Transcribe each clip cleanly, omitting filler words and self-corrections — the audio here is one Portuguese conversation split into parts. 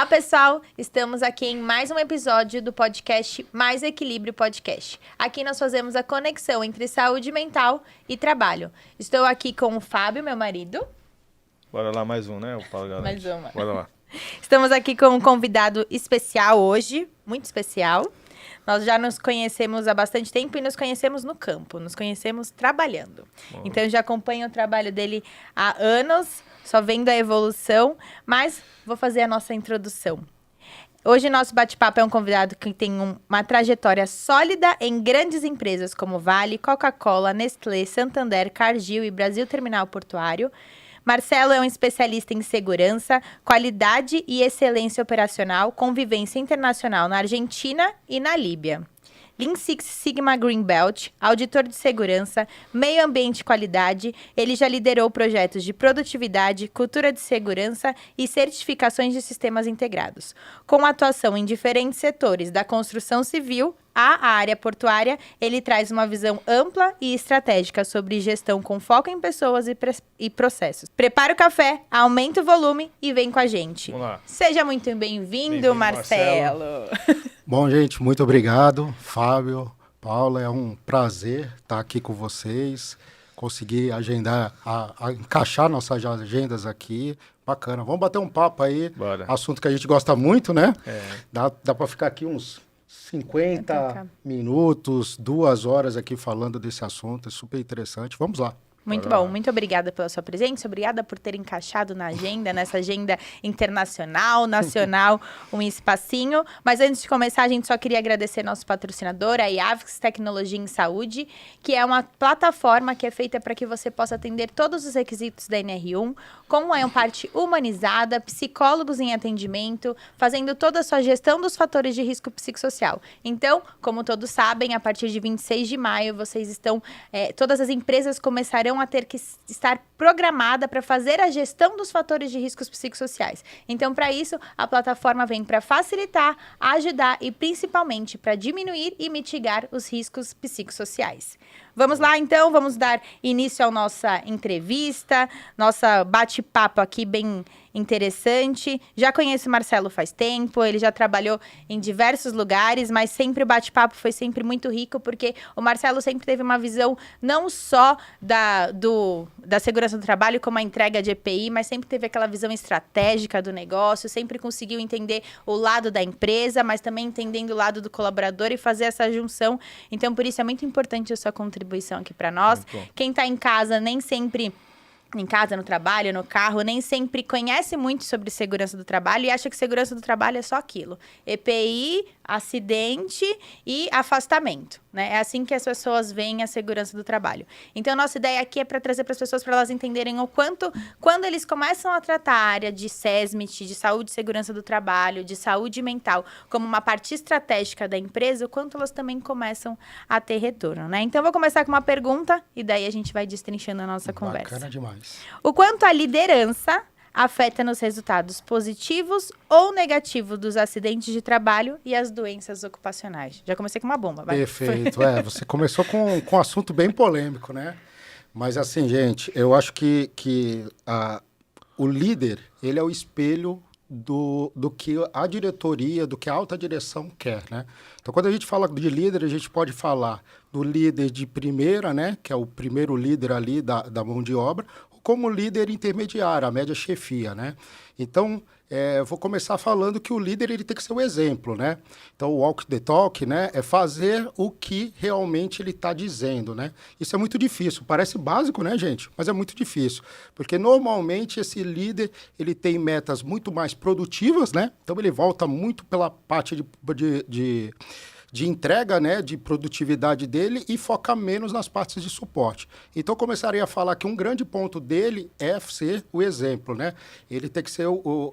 pessoal! Estamos aqui em mais um episódio do podcast Mais Equilíbrio Podcast. Aqui nós fazemos a conexão entre saúde mental e trabalho. Estou aqui com o Fábio, meu marido. Bora lá, mais um, né? O Paulo Galante. Mais uma. Bora lá. Estamos aqui com um convidado especial hoje, muito especial. Nós já nos conhecemos há bastante tempo e nos conhecemos no campo, nos conhecemos trabalhando. Bom. Então, eu já acompanho o trabalho dele há anos, só vendo a evolução, mas vou fazer a nossa introdução. Hoje, nosso bate-papo é um convidado que tem uma trajetória sólida em grandes empresas como Vale, Coca-Cola, Nestlé, Santander, Cargill e Brasil Terminal Portuário. Marcelo é um especialista em segurança, qualidade e excelência operacional, convivência internacional na Argentina e na Líbia. Lean Six Sigma Green Belt, auditor de segurança, meio ambiente e qualidade, ele já liderou projetos de produtividade, cultura de segurança e certificações de sistemas integrados. Com atuação em diferentes setores da construção civil à área portuária, ele traz uma visão ampla e estratégica sobre gestão com foco em pessoas e processos. Prepara o café, aumenta o volume e vem com a gente. Vamos lá. Seja muito bem-vindo, Marcelo. Bom, gente, muito obrigado. Fábio, Paula, é um prazer estar aqui com vocês. Conseguir agendar, encaixar nossas agendas aqui. Bacana. Vamos bater um papo aí. Bora. Assunto que a gente gosta muito, né? É. Dá para ficar aqui uns 50 minutos, 2 horas aqui falando desse assunto. É super interessante. Vamos lá. Muito Bora bom, lá. muito obrigada pela sua presença, obrigada por ter encaixado na agenda, nessa agenda internacional, nacional, um espacinho. Mas antes de começar, a gente só queria agradecer nosso patrocinador, a Iavix Tecnologia em Saúde, que é uma plataforma que é feita para que você possa atender todos os requisitos da NR1, com uma parte humanizada, psicólogos em atendimento, fazendo toda a sua gestão dos fatores de risco psicossocial. Então, como todos sabem, a partir de 26 de maio, vocês estão, todas as empresas começarão a ter que estar programada para fazer a gestão dos fatores de riscos psicossociais. Então, para isso, a plataforma vem para facilitar, ajudar e principalmente para diminuir e mitigar os riscos psicossociais. Vamos lá, então, vamos dar início à nossa entrevista, nossa bate-papo aqui bem interessante. Já conheço o Marcelo faz tempo, ele já trabalhou em diversos lugares, mas sempre o bate-papo foi sempre muito rico, porque o Marcelo sempre teve uma visão não só da segurança do trabalho como a entrega de EPI, mas sempre teve aquela visão estratégica do negócio, sempre conseguiu entender o lado da empresa, mas também entendendo o lado do colaborador e fazer essa junção. Então, por isso é muito importante a sua contribuição aqui para nós. Quem está em casa nem sempre... Em casa, no trabalho, no carro, nem sempre conhece muito sobre segurança do trabalho e acha que segurança do trabalho é só aquilo. EPI, acidente e afastamento, né? É assim que as pessoas veem a segurança do trabalho. Então, nossa ideia aqui é para trazer para as pessoas, para elas entenderem o quanto, quando eles começam a tratar a área de SESMIT, de saúde e segurança do trabalho, de saúde mental, como uma parte estratégica da empresa, o quanto elas também começam a ter retorno, né? Então, eu vou começar com uma pergunta e daí a gente vai destrinchando a nossa conversa. Bacana demais. O quanto a liderança afeta nos resultados positivos ou negativos dos acidentes de trabalho e as doenças ocupacionais? Já comecei com uma bomba, vai. Perfeito. Você começou com um assunto bem polêmico, né? Mas assim, gente, eu acho que o líder, ele é o espelho do que a diretoria, do que a alta direção quer, né? Então, quando a gente fala de líder, a gente pode falar do líder de primeira, né? Que é o primeiro líder ali da mão de obra, como líder intermediário, a média chefia, né? Então, eu vou começar falando que o líder ele tem que ser o exemplo, né? Então, o walk the talk, né? É fazer o que realmente ele está dizendo, né? Isso é muito difícil. Parece básico, né, gente? Mas é muito difícil. Porque, normalmente, esse líder, ele tem metas muito mais produtivas, né? Então, ele volta muito pela parte de entrega, né, de produtividade dele e foca menos nas partes de suporte. Então, eu começaria a falar que um grande ponto dele é ser o exemplo, né? Ele tem que ser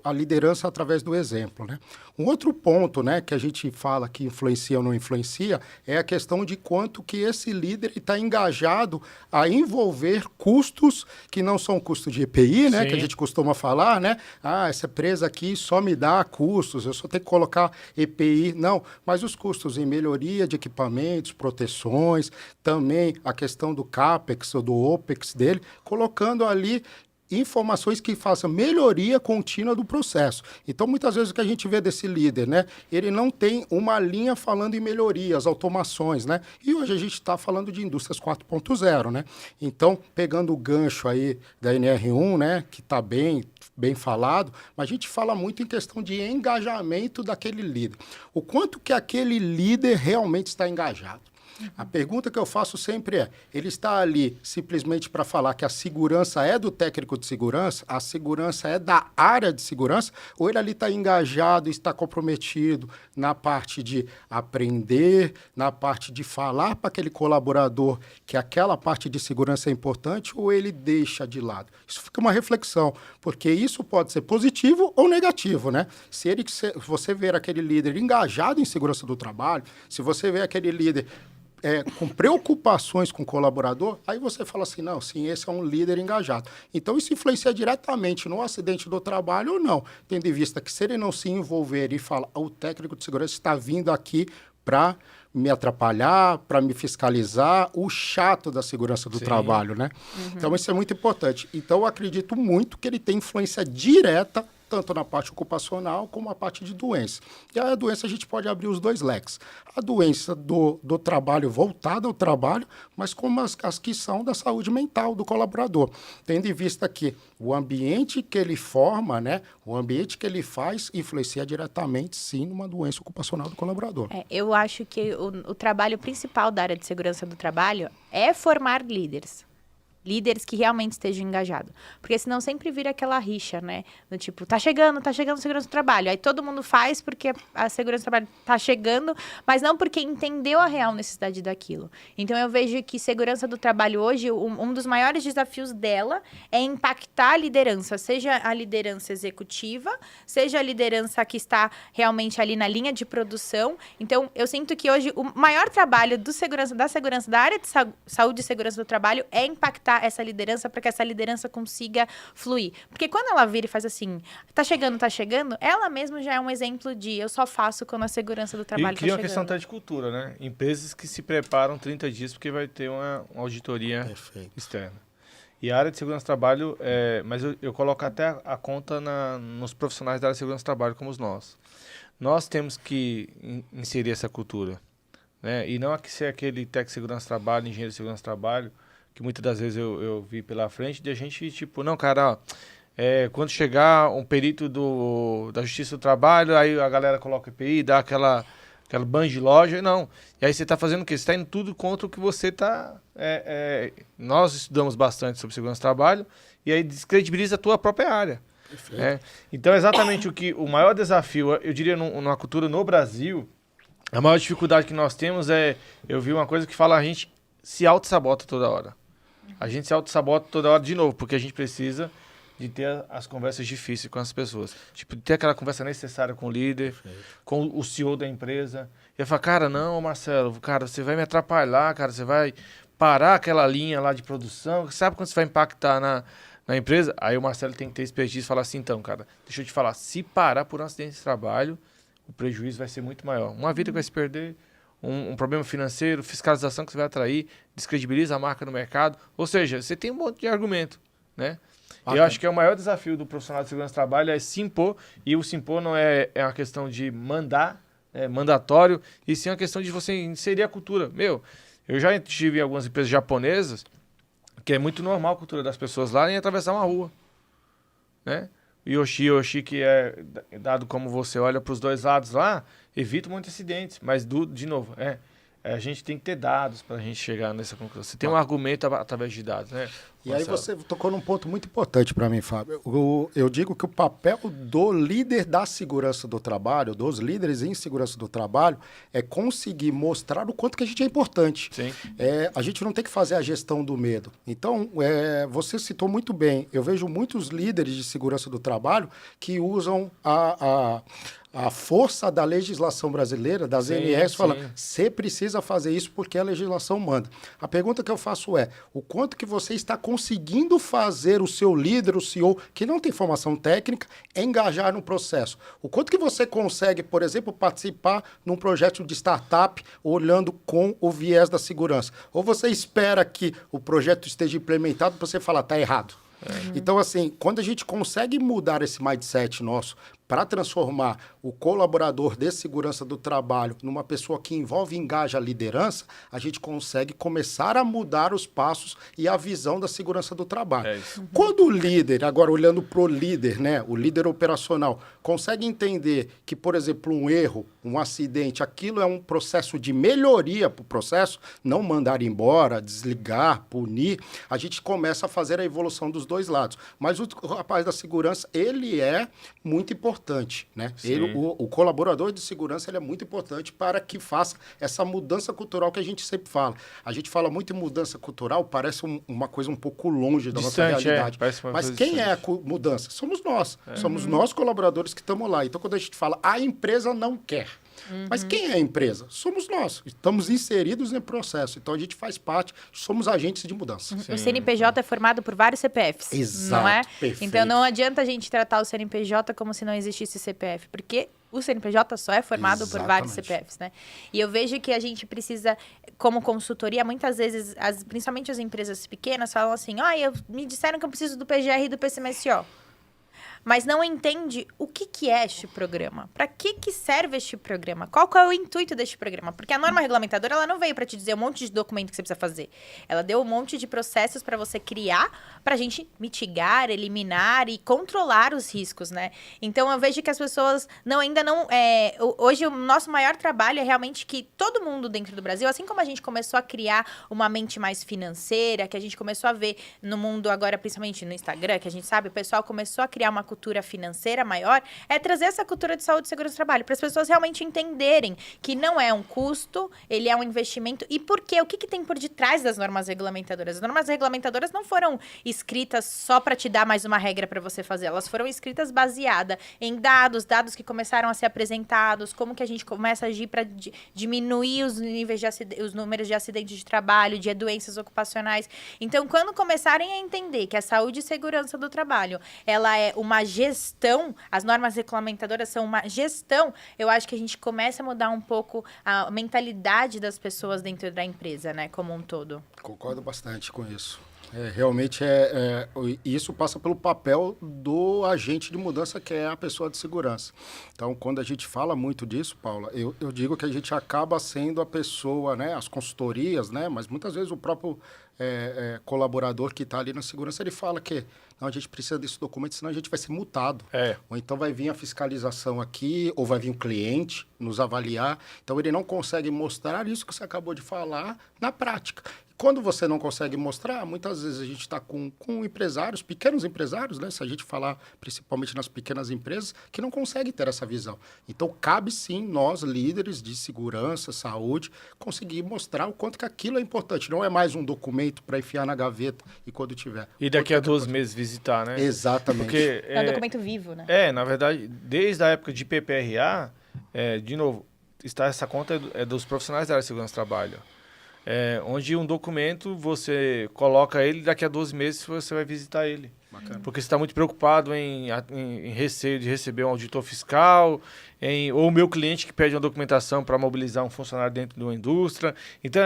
a liderança através do exemplo, né? Um outro ponto, né, que a gente fala que influencia ou não influencia é a questão de quanto que esse líder está engajado a envolver custos que não são custos de EPI, né, Sim. que a gente costuma falar, né? Ah, essa empresa aqui só me dá custos, eu só tenho que colocar EPI. Não, mas os custos em melhoria de equipamentos, proteções, também a questão do CAPEX ou do OPEX dele, colocando ali informações que façam melhoria contínua do processo. Então, muitas vezes o que a gente vê desse líder, né? Ele não tem uma linha falando em melhorias, automações, né? E hoje a gente está falando de indústrias 4.0, né? Então, pegando o gancho aí da NR1, né? Que está bem falado, mas a gente fala muito em questão de engajamento daquele líder. O quanto que aquele líder realmente está engajado. A pergunta que eu faço sempre é, ele está ali simplesmente para falar que a segurança é do técnico de segurança, a segurança é da área de segurança, ou ele ali está engajado, está comprometido na parte de aprender, na parte de falar para aquele colaborador que aquela parte de segurança é importante, ou ele deixa de lado? Isso fica uma reflexão, porque isso pode ser positivo ou negativo, né? Se você ver aquele líder engajado em segurança do trabalho, se você ver aquele líder com preocupações com o colaborador, aí você fala assim, não, sim, esse é um líder engajado. Então, isso influencia diretamente no acidente do trabalho ou não, tendo em vista que se ele não se envolver e falar, o técnico de segurança está vindo aqui para me atrapalhar, para me fiscalizar, o chato da segurança do trabalho, né? Então, isso é muito importante. Então, eu acredito muito que ele tem influência direta tanto na parte ocupacional como a parte de doença. E a doença a gente pode abrir os dois leques. A doença do trabalho voltada ao trabalho, mas como as que são da saúde mental do colaborador. Tendo em vista que o ambiente que ele forma, né, o ambiente que ele faz, influencia diretamente, sim, numa doença ocupacional do colaborador. Eu acho que o trabalho principal da área de segurança do trabalho é formar líderes. Líderes que realmente estejam engajados. Porque senão sempre vira aquela rixa, né? Do tipo, tá chegando a segurança do trabalho. Aí todo mundo faz porque a segurança do trabalho tá chegando, mas não porque entendeu a real necessidade daquilo. Então eu vejo que segurança do trabalho hoje, um dos maiores desafios dela é impactar a liderança, seja a liderança executiva, seja a liderança que está realmente ali na linha de produção. Então eu sinto que hoje o maior trabalho da segurança da área de saúde e segurança do trabalho é impactar essa liderança para que essa liderança consiga fluir. Porque quando ela vira e faz assim, tá chegando, ela mesma já é um exemplo de eu só faço quando a segurança do trabalho tá chegando. E cria uma questão até de cultura, né? Empresas que se preparam 30 dias porque vai ter uma auditoria externa. E a área de segurança do trabalho, mas eu coloco até a conta nos profissionais da área de segurança do trabalho como nós. Nós temos que inserir essa cultura, né? E não ser aquele técnico de segurança do trabalho, engenheiro de segurança do trabalho, que muitas das vezes eu vi pela frente, de a gente, tipo, não, cara, ó, quando chegar um perito da Justiça do Trabalho, aí a galera coloca o EPI, dá aquela banho de loja, não. E aí você está fazendo o quê? Você está indo tudo contra o que você está... nós estudamos bastante sobre segurança do trabalho, e aí descredibiliza a tua própria área. Então, exatamente o maior desafio, eu diria, numa cultura no Brasil, a maior dificuldade que nós temos eu vi uma coisa que fala, a gente se auto-sabota toda hora. A gente se auto-sabota toda hora de novo, porque a gente precisa de ter as conversas difíceis com as pessoas. Tipo, de ter aquela conversa necessária com o líder, com o CEO da empresa. E eu falo, cara, não, Marcelo, cara, você vai me atrapalhar, cara, você vai parar aquela linha lá de produção, sabe quando você vai impactar na empresa? Aí o Marcelo tem que ter expertise e falar assim, então, cara, deixa eu te falar, se parar por um acidente de trabalho, o prejuízo vai ser muito maior. Uma vida que vai se perder, um problema financeiro, fiscalização que você vai atrair, descredibiliza a marca no mercado. Ou seja, você tem um monte de argumento, né? E eu acho que o maior desafio do profissional de segurança do trabalho é se impor, e o se impor não é uma questão de mandar, mandatório, e sim uma questão de você inserir a cultura. Eu já estive em algumas empresas japonesas, que é muito normal a cultura das pessoas lá em atravessar uma rua, né? Yoshi, que é dado como você olha para os dois lados lá, evita muitos acidentes. Mas, de novo, a gente tem que ter dados para a gente chegar nessa conclusão. Você tem um argumento através de dados, né? E aí você tocou num ponto muito importante para mim, Fábio. Eu digo que o papel do líder da segurança do trabalho, dos líderes em segurança do trabalho, é conseguir mostrar o quanto que a gente é importante. Sim. A gente não tem que fazer a gestão do medo. Então, você citou muito bem. Eu vejo muitos líderes de segurança do trabalho que usam a força da legislação brasileira, das ANS, falando, você precisa fazer isso porque a legislação manda. A pergunta que eu faço é, o quanto que você está conseguindo fazer o seu líder, o CEO, que não tem formação técnica, engajar no processo? O quanto que você consegue, por exemplo, participar num projeto de startup olhando com o viés da segurança? Ou você espera que o projeto esteja implementado para você falar, tá errado? Então, assim, quando a gente consegue mudar esse mindset nosso para transformar o colaborador de segurança do trabalho numa pessoa que envolve e engaja a liderança, a gente consegue começar a mudar os passos e a visão da segurança do trabalho. Quando o líder, agora olhando para o líder, né, o líder operacional, consegue entender que, por exemplo, um erro, um acidente, aquilo é um processo de melhoria para o processo, não mandar embora, desligar, punir, a gente começa a fazer a evolução dos dois lados. Mas o rapaz da segurança, ele é muito importante, né? Ele, o colaborador de segurança, ele é muito importante para que faça essa mudança cultural que a gente sempre fala. A gente fala muito em mudança cultural, parece uma coisa um pouco longe da nossa realidade. Mas quem é a mudança? Somos nós. Somos nós, colaboradores, que estamos lá. Então, quando a gente fala, a empresa não quer. Mas quem é a empresa? Somos nós. Estamos inseridos no processo. Então, a gente faz parte, somos agentes de mudança. O CNPJ é formado por vários CPFs, Exato, não é? perfeito. Então, não adianta a gente tratar o CNPJ como se não existisse CPF, porque o CNPJ só é formado por vários CPFs, né? E eu vejo que a gente precisa, como consultoria, muitas vezes, principalmente as empresas pequenas, falam assim, me disseram que eu preciso do PGR e do PCMSO. Mas não entende o que é este programa. Para que serve este programa? Qual é o intuito deste programa? Porque a norma regulamentadora, ela não veio para te dizer um monte de documento que você precisa fazer. Ela deu um monte de processos para você criar, para a gente mitigar, eliminar e controlar os riscos, né? Então, eu vejo que as pessoas ainda não... hoje, o nosso maior trabalho é realmente que todo mundo dentro do Brasil, assim como a gente começou a criar uma mente mais financeira, que a gente começou a ver no mundo agora, principalmente no Instagram, que a gente sabe, o pessoal começou a criar uma cultura financeira maior, é trazer essa cultura de saúde e segurança do trabalho, para as pessoas realmente entenderem que não é um custo, ele é um investimento. E por quê? O que tem por detrás das normas regulamentadoras? As normas regulamentadoras não foram escritas só para te dar mais uma regra para você fazer, elas foram escritas baseadas em dados que começaram a ser apresentados, como que a gente começa a agir para diminuir os níveis os números de acidentes de trabalho, de doenças ocupacionais. Então, quando começarem a entender que a saúde e segurança do trabalho, ela é uma gestão, as normas regulamentadoras são uma gestão, eu acho que a gente começa a mudar um pouco a mentalidade das pessoas dentro da empresa, né, como um todo. Concordo bastante com isso. Realmente, isso passa pelo papel do agente de mudança, que é a pessoa de segurança. Então, quando a gente fala muito disso, Paula, eu digo que a gente acaba sendo a pessoa, né, as consultorias, né, mas muitas vezes o próprio colaborador que está ali na segurança, ele fala que não, a gente precisa desse documento, senão a gente vai ser multado. Ou então vai vir a fiscalização aqui, ou vai vir um cliente nos avaliar. Então, ele não consegue mostrar isso que você acabou de falar na prática. Quando você não consegue mostrar, muitas vezes a gente está com empresários, pequenos empresários, né? Se a gente falar principalmente nas pequenas empresas, que não conseguem ter essa visão. Então, cabe sim, nós, líderes de segurança, saúde, conseguir mostrar o quanto que aquilo é importante. Não é mais um documento para enfiar na gaveta e quando tiver. E daqui a 12 meses visitar, né? Exatamente. Porque, é um documento vivo, né? Na verdade, desde a época de PPRA, de novo, essa conta é dos profissionais da área de segurança do trabalho. Onde um documento, você coloca ele, daqui a 12 meses você vai visitar ele. Bacana. Porque você está muito preocupado em receio de receber um auditor fiscal, ou o meu cliente que pede uma documentação para mobilizar um funcionário dentro de uma indústria. Então,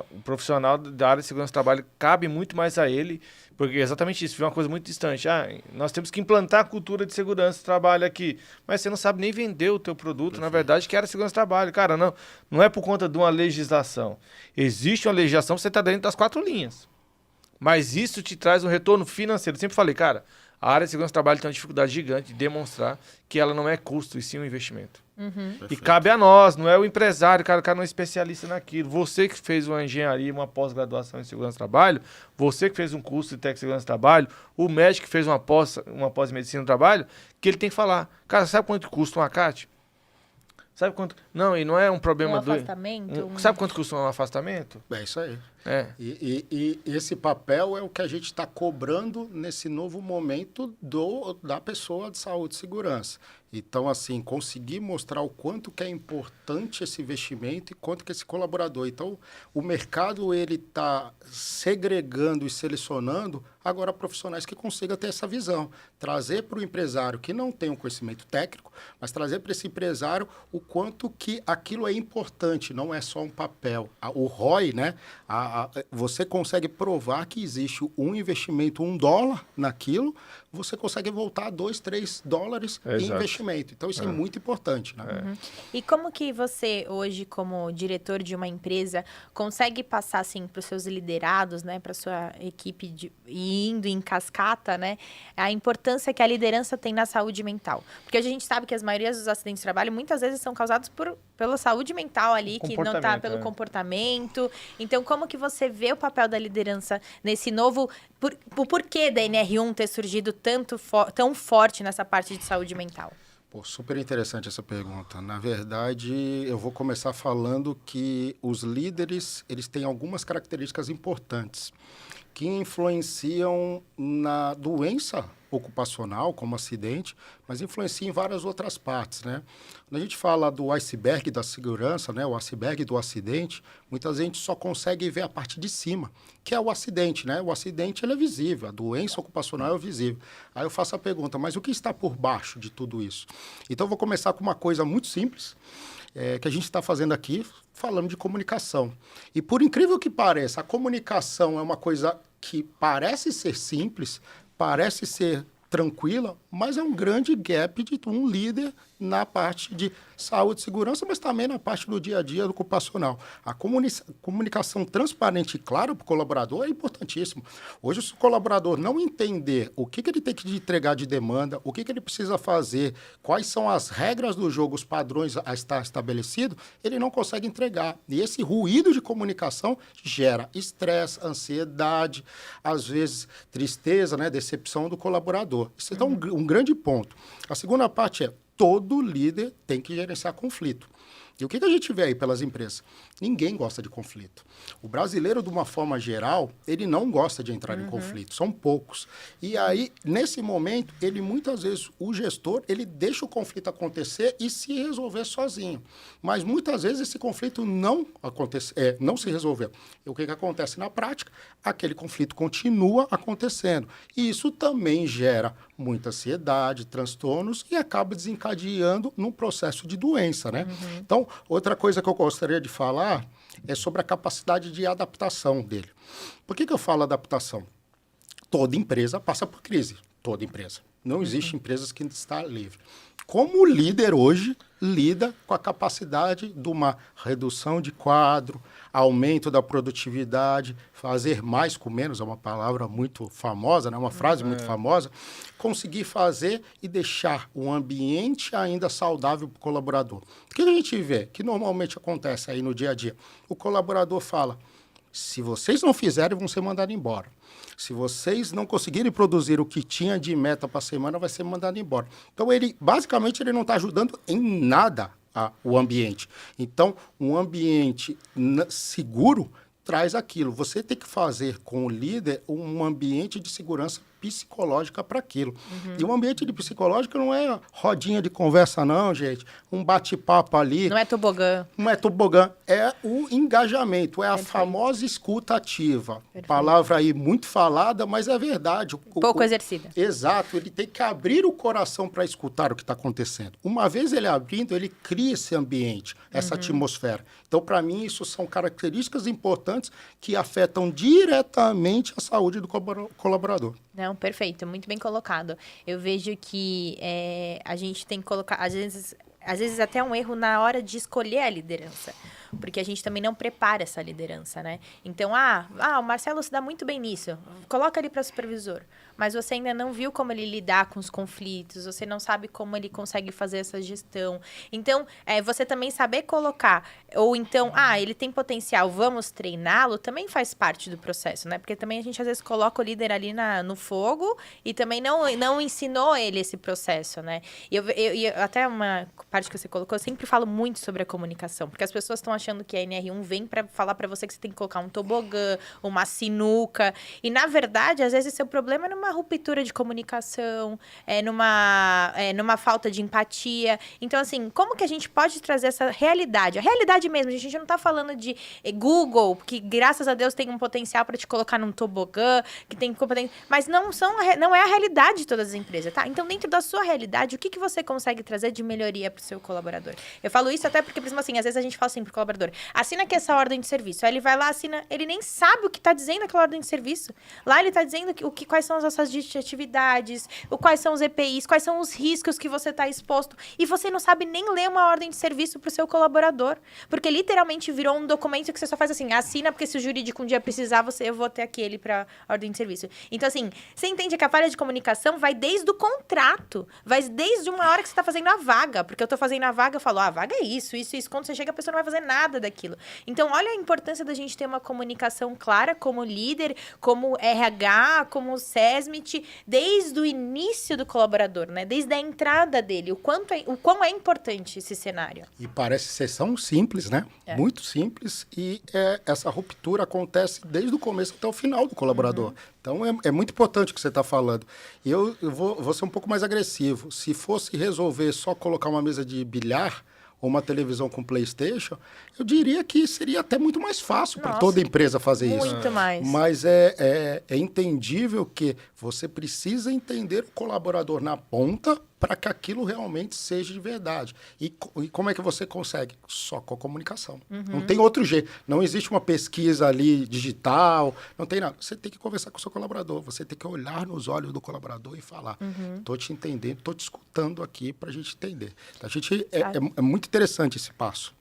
o profissional da área de segurança do trabalho cabe muito mais a ele, porque é exatamente isso, foi uma coisa muito distante. Nós temos que implantar a cultura de segurança do trabalho aqui, mas você não sabe nem vender o teu produto, perfeito, na verdade, que era segurança do trabalho. Cara, não é por conta de uma legislação. Existe uma legislação, você está dentro das 4 linhas. Mas isso te traz um retorno financeiro. Eu sempre falei, cara, a área de segurança do trabalho tem uma dificuldade gigante de demonstrar que ela não é custo, e sim um investimento. E cabe a nós, não é o empresário, cara, o cara não é especialista naquilo. Você que fez uma engenharia, uma pós-graduação em segurança do trabalho, você que fez um curso de técnico de segurança do trabalho, o médico que fez uma pós-medicina do trabalho, que ele tem que falar, cara, sabe quanto custa um ACAT? Sabe quanto? Não, e não é um problema do... afastamento? Sabe quanto custa um afastamento? É isso aí. E esse papel é o que a gente está cobrando nesse novo momento da pessoa de saúde e segurança. Então, assim, conseguir mostrar o quanto que é importante esse investimento e quanto que esse colaborador. Então, o mercado, ele está segregando e selecionando agora profissionais que consigam ter essa visão. Trazer para o empresário que não tem um conhecimento técnico, mas trazer para esse empresário o quanto que aquilo é importante, não é só um papel. O ROI, né? Você consegue provar que existe um investimento, $1 naquilo, você consegue voltar a $2, $3 em investimento. Então, isso é muito importante, né? Uhum. E como que você, hoje, como diretor de uma empresa, consegue passar, assim, para os seus liderados, né, para a sua equipe, e indo em cascata, né, a importância que a liderança tem na saúde mental? Porque a gente sabe que as maiorias dos acidentes de trabalho, muitas vezes, são causados pela saúde mental ali, que não está pelo comportamento. Então, como que você vê o papel da liderança nesse novo... O porquê da NR1 ter surgido tão forte nessa parte de saúde mental? Pô, super interessante essa pergunta. Na verdade, eu vou começar falando que os líderes, eles têm algumas características importantes que influenciam na doença ocupacional, como acidente, mas influencia em várias outras partes, né? Quando a gente fala do iceberg da segurança, né, o iceberg do acidente, muita gente só consegue ver a parte de cima, que é o acidente, né? O acidente, ele é visível, a doença ocupacional é visível. Aí eu faço a pergunta, mas o que está por baixo de tudo isso? Então, eu vou começar com uma coisa muito simples, que a gente está fazendo aqui, falando de comunicação. E por incrível que pareça, a comunicação é uma coisa que parece ser simples, parece ser tranquila, mas é um grande gap de um líder na parte de saúde e segurança, mas também na parte do dia a dia do ocupacional. A comunicação transparente e clara para o colaborador é importantíssimo. Hoje, se o colaborador não entender o que ele tem que entregar de demanda, o que ele precisa fazer, quais são as regras do jogo, os padrões a estar estabelecido, ele não consegue entregar. E esse ruído de comunicação gera estresse, ansiedade, às vezes tristeza, né, decepção do colaborador. Isso é um grande ponto. A segunda parte é: todo líder tem que gerenciar conflito. E o que a gente vê aí pelas empresas? Ninguém gosta de conflito. O brasileiro, de uma forma geral, ele não gosta de entrar em conflito. São poucos. E aí, nesse momento, muitas vezes, o gestor, ele deixa o conflito acontecer e se resolver sozinho. Mas, muitas vezes, esse conflito não se resolveu. E o que acontece na prática? Aquele conflito continua acontecendo. E isso também gera muita ansiedade, transtornos e acaba desencadeando num processo de doença, né? Então, outra coisa que eu gostaria de falar é sobre a capacidade de adaptação dele. Por que eu falo adaptação? Toda empresa passa por crise, toda empresa. Não existe empresas que está livre. Como o líder hoje lida com a capacidade de uma redução de quadro, aumento da produtividade, fazer mais com menos, é uma palavra muito famosa, né? Uma frase muito famosa, conseguir fazer e deixar o ambiente ainda saudável para o colaborador. O que a gente vê que normalmente acontece aí no dia a dia? O colaborador fala: se vocês não fizerem, vão ser mandados embora. Se vocês não conseguirem produzir o que tinha de meta para a semana, vai ser mandado embora. Então, basicamente, ele não está ajudando em nada o ambiente. Então, um ambiente seguro traz aquilo. Você tem que fazer com o líder um ambiente de segurança psicológica para aquilo. E um ambiente de psicológico não é rodinha de conversa, não, gente. Um bate-papo ali. Não é tobogã. Não é tobogã. É o engajamento, é a famosa escuta ativa. Palavra aí muito falada, mas é verdade. Pouco exercida. Exato. Ele tem que abrir o coração para escutar o que está acontecendo. Uma vez ele abrindo, ele cria esse ambiente, essa atmosfera. Então, para mim, isso são características importantes que afetam diretamente a saúde do colaborador. Não, perfeito, muito bem colocado. Eu vejo que a gente tem que colocar, às vezes até um erro na hora de escolher a liderança, porque a gente também não prepara essa liderança, né? Então, o Marcelo se dá muito bem nisso, coloca ele para supervisor, mas você ainda não viu como ele lidar com os conflitos, você não sabe como ele consegue fazer essa gestão. Então, você também saber colocar, ou então, ele tem potencial, vamos treiná-lo, também faz parte do processo, né? Porque também a gente às vezes coloca o líder ali no fogo e também não ensinou ele esse processo, né? E até uma parte que você colocou, eu sempre falo muito sobre a comunicação, porque as pessoas estão achando que a NR1 vem para falar para você que você tem que colocar um tobogã, uma sinuca, e na verdade, às vezes, seu problema é numa ruptura de comunicação, numa falta de empatia. Então, assim, como que a gente pode trazer essa realidade? A realidade mesmo, a gente não está falando de Google, que graças a Deus tem um potencial para te colocar num tobogã, que tem competência, mas não é a realidade de todas as empresas, tá? Então, dentro da sua realidade, o que você consegue trazer de melhoria para o seu colaborador? Eu falo isso até porque, por exemplo, assim, às vezes a gente fala assim pro colaborador, assina aqui essa ordem de serviço. Aí ele vai lá, assina, ele nem sabe o que está dizendo aquela ordem de serviço. Lá ele está dizendo quais são as nossas atividades, quais são os EPIs, quais são os riscos que você está exposto. E você não sabe nem ler uma ordem de serviço para o seu colaborador. Porque literalmente virou um documento que você só faz assim, assina, porque se o jurídico um dia precisar, eu vou ter aquele para ordem de serviço. Então, assim, você entende que a falha de comunicação vai desde o contrato, vai desde uma hora que você está fazendo a vaga. Porque eu estou fazendo a vaga, eu falo, a vaga é isso. Quando você chega, a pessoa não vai fazer nada daquilo. Então, olha a importância da gente ter uma comunicação clara como líder, como RH, como SESMIT, desde o início do colaborador, né? Desde a entrada dele, o quão é importante esse cenário. E parece ser tão simples, né? Muito simples, e essa ruptura acontece desde o começo até o final do colaborador. Então, é muito importante o que você está falando. E eu vou ser um pouco mais agressivo. Se fosse resolver só colocar uma mesa de bilhar ou uma televisão com PlayStation, eu diria que seria até muito mais fácil para toda empresa fazer isso. Muito mais. Mas é entendível que você precisa entender o colaborador na ponta para que aquilo realmente seja de verdade. E como é que você consegue? Só com a comunicação. Não tem outro jeito. Não existe uma pesquisa ali digital, não tem nada. Você tem que conversar com o seu colaborador, você tem que olhar nos olhos do colaborador e falar, estou te entendendo, estou te escutando aqui para a gente entender. É muito interessante esse passo.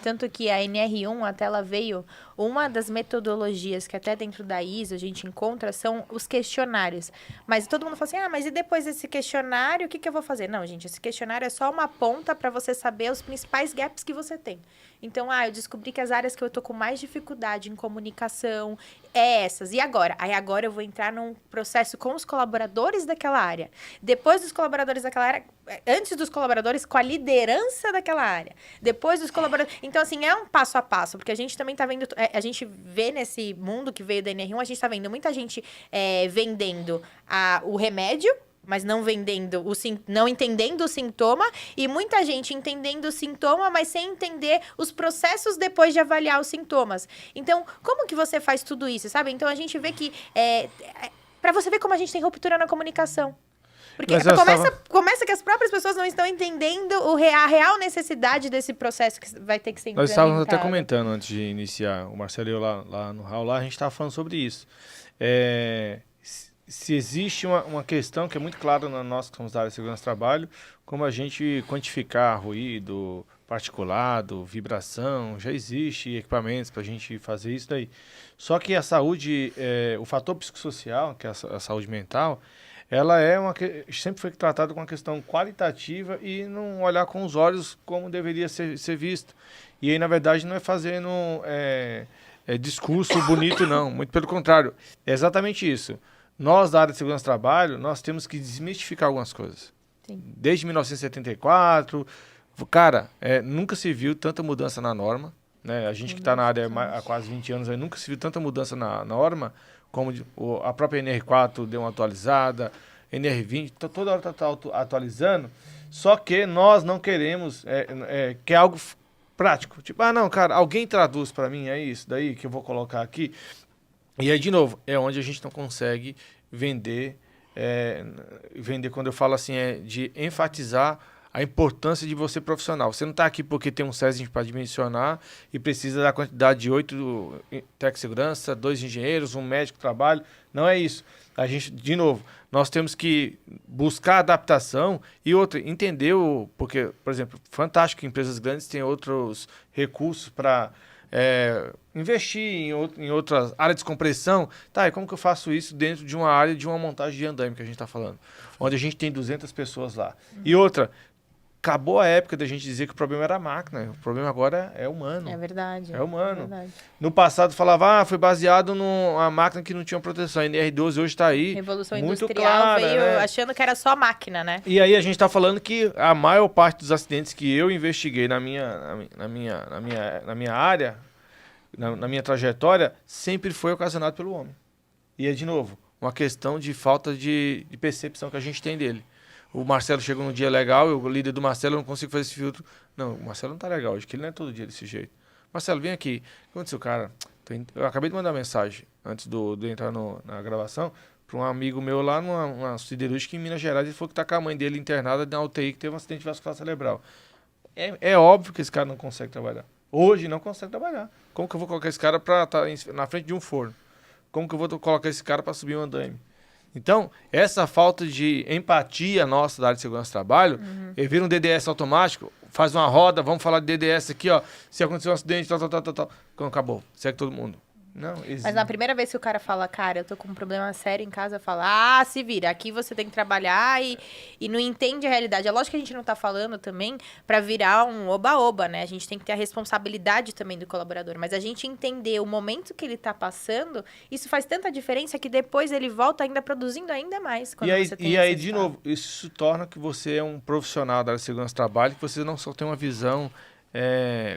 Tanto que a NR1, até ela veio, uma das metodologias que até dentro da ISO a gente encontra são os questionários. Mas todo mundo fala assim, mas e depois desse questionário, o que eu vou fazer? Não, gente, esse questionário é só uma ponta para você saber os principais gaps que você tem. Então, eu descobri que as áreas que eu tô com mais dificuldade em comunicação é essas. E agora? Aí agora eu vou entrar num processo com os colaboradores daquela área. Depois dos colaboradores daquela área, antes dos colaboradores, com a liderança daquela área. Depois dos colaboradores. Então, assim, é um passo a passo, porque a gente também tá vendo, a gente vê nesse mundo que veio da NR1, a gente tá vendo muita gente vendendo o remédio, mas não entendendo o sintoma, e muita gente entendendo o sintoma, mas sem entender os processos depois de avaliar os sintomas. Então, como que você faz tudo isso, sabe? Então, a gente vê que, para você ver como a gente tem ruptura na comunicação. Porque começa que as próprias pessoas não estão entendendo a real necessidade desse processo que vai ter que ser implementado. Nós estávamos até comentando antes de iniciar, o Marcelo e eu lá no hall, a gente estava falando sobre isso. Se existe uma questão que é muito clara na nós que somos da área de segurança do trabalho, como a gente quantificar ruído, particulado, vibração, já existe equipamentos para a gente fazer isso daí. Só que a saúde, o fator psicossocial, que é a saúde mental, ela sempre foi tratada com uma questão qualitativa e não olhar com os olhos como deveria ser visto. E aí, na verdade, não é fazendo discurso bonito, não. Muito pelo contrário. É exatamente isso. Nós, da área de segurança do trabalho, nós temos que desmistificar algumas coisas. Sim. Desde 1974, cara, nunca se viu tanta mudança na norma. Né? A gente que está na área há quase 20 anos, nunca se viu tanta mudança na norma, como a própria NR4 deu uma atualizada, NR20, toda hora está atualizando, só que nós não queremos, que é algo prático. Tipo, não, cara, alguém traduz para mim, é isso daí que eu vou colocar aqui. E aí, de novo, é onde a gente não consegue vender, quando eu falo assim, de enfatizar a importância de você profissional. Você não está aqui porque tem um SESMIT para dimensionar e precisa da quantidade de 8 técnicos de segurança, 2 engenheiros, um médico de trabalho. Não é isso. A gente, de novo, nós temos que buscar adaptação e entender porque, por exemplo, fantástico que empresas grandes têm outros recursos para investir em outras áreas de descompressão. Tá, e como que eu faço isso dentro de uma área de uma montagem de andaime que a gente está falando? Onde a gente tem 200 pessoas lá. E acabou a época da gente dizer que o problema era a máquina. O problema agora é humano. É verdade. É humano. É verdade. No passado falava, foi baseado numa máquina que não tinha proteção. A NR12 hoje está aí. Revolução muito Industrial clara, veio né? achando que era só máquina, né? E aí a gente está falando que a maior parte dos acidentes que eu investiguei na minha área, na minha trajetória, sempre foi ocasionado pelo homem. E de novo, uma questão de falta de percepção que a gente tem dele. O Marcelo chegou num dia legal, o líder do Marcelo, eu não consigo fazer esse filtro. Não, o Marcelo não tá legal hoje, que ele não é todo dia desse jeito. Marcelo, vem aqui. O que aconteceu, cara? Eu acabei de mandar mensagem antes de entrar na gravação para um amigo meu lá numa siderúrgica em Minas Gerais. Ele falou que tá com a mãe dele internada na UTI, que teve um acidente vascular cerebral. É óbvio que esse cara não consegue trabalhar. Hoje não consegue trabalhar. Como que eu vou colocar esse cara para estar na frente de um forno? Como que eu vou colocar esse cara para subir um andaime? Então, essa falta de empatia nossa da área de segurança do trabalho, ele vira um DDS automático, faz uma roda, vamos falar de DDS aqui, ó. Se acontecer um acidente, tal. Quando acabou, segue todo mundo. Não, Mas na primeira vez que o cara fala, cara, eu tô com um problema sério em casa, fala, se vira, aqui você tem que trabalhar e não entende a realidade. É lógico que a gente não tá falando também pra virar um oba-oba, né? A gente tem que ter a responsabilidade também do colaborador. Mas a gente entender o momento que ele tá passando, isso faz tanta diferença que depois ele volta ainda produzindo ainda mais. E aí, de novo, isso torna que você é um profissional da área de segurança do trabalho, que você não só tem uma visão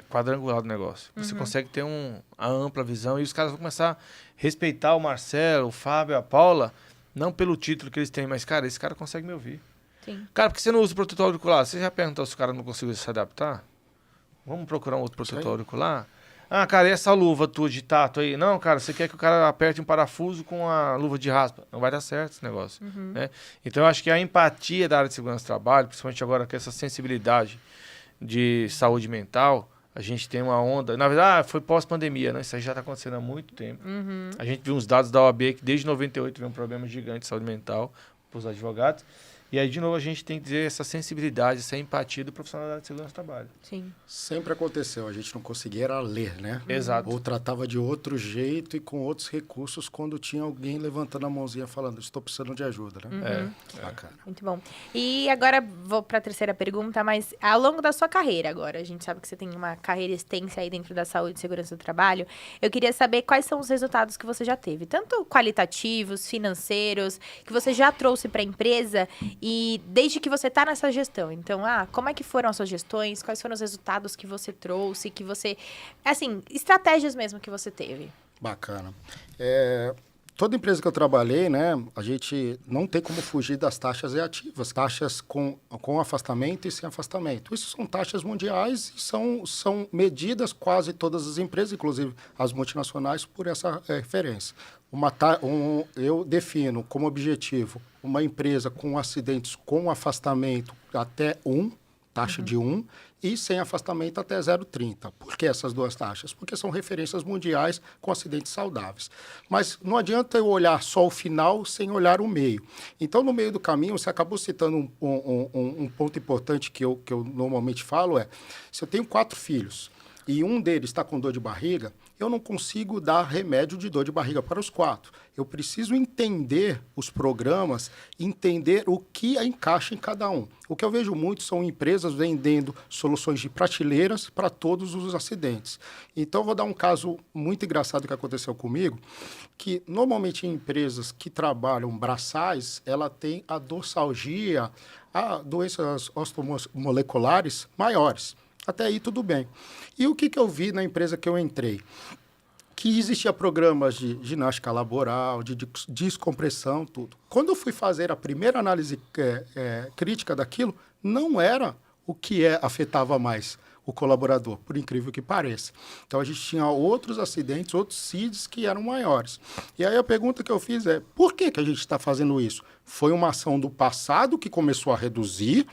quadrangular do negócio. Você consegue ter a ampla visão e os caras vão começar a respeitar o Marcelo, o Fábio, a Paula, não pelo título que eles têm, mas, cara, esse cara consegue me ouvir. Sim. Cara, por que você não usa o protetor auricular? Você já perguntou se o cara não conseguiu se adaptar? Vamos procurar um outro protetor auricular? Ah, cara, e essa luva tua de tato aí? Não, cara, você quer que o cara aperte um parafuso com a luva de raspa? Não vai dar certo esse negócio. Né? Então, eu acho que a empatia da área de segurança do trabalho, principalmente agora com essa sensibilidade de saúde mental, a gente tem uma onda... Na verdade, foi pós-pandemia, né? Isso aí já está acontecendo há muito tempo. A gente viu uns dados da OAB que desde 98 veio um problema gigante de saúde mental para os advogados. E aí, de novo, a gente tem que dizer essa sensibilidade, essa empatia do profissional da área de segurança do trabalho. Sim. Sempre aconteceu, a gente não conseguia era ler, né? Exato. Ou tratava de outro jeito e com outros recursos quando tinha alguém levantando a mãozinha falando, estou precisando de ajuda, né? Bacana. Muito bom. E agora vou para a terceira pergunta, mas ao longo da sua carreira agora, a gente sabe que você tem uma carreira extensa aí dentro da saúde e segurança do trabalho, eu queria saber quais são os resultados que você já teve, tanto qualitativos, financeiros, que você já trouxe para a empresa e desde que você está nessa gestão. Então, como é que foram as suas gestões? Quais foram os resultados que você trouxe? Que você... Assim, estratégias mesmo que você teve. Bacana. Toda empresa que eu trabalhei, né, a gente não tem como fugir das taxas reativas, taxas com afastamento e sem afastamento. Isso são taxas mundiais e são medidas quase todas as empresas, inclusive as multinacionais, por essa referência. Eu defino como objetivo uma empresa com acidentes com afastamento até 1, taxa de 1, e sem afastamento até 0,30. Por que essas duas taxas? Porque são referências mundiais com acidentes saudáveis. Mas não adianta eu olhar só o final sem olhar o meio. Então, no meio do caminho, você acabou citando um ponto importante que eu normalmente falo se eu tenho 4 filhos e um deles está com dor de barriga, eu não consigo dar remédio de dor de barriga para os 4. Eu preciso entender os programas, entender o que encaixa em cada um. O que eu vejo muito são empresas vendendo soluções de prateleiras para todos os acidentes. Então, eu vou dar um caso muito engraçado que aconteceu comigo, que normalmente em empresas que trabalham braçais, ela tem a dorsalgia, a doenças osteomoleculares maiores. Até aí tudo bem. E o que eu vi na empresa que eu entrei? Que existia programas de ginástica laboral, de descompressão, tudo. Quando eu fui fazer a primeira análise crítica daquilo, não era o que afetava mais o colaborador, por incrível que pareça. Então, a gente tinha outros acidentes, outros CIDs que eram maiores. E aí a pergunta que eu fiz por que a gente está fazendo isso? Foi uma ação do passado que começou a reduzir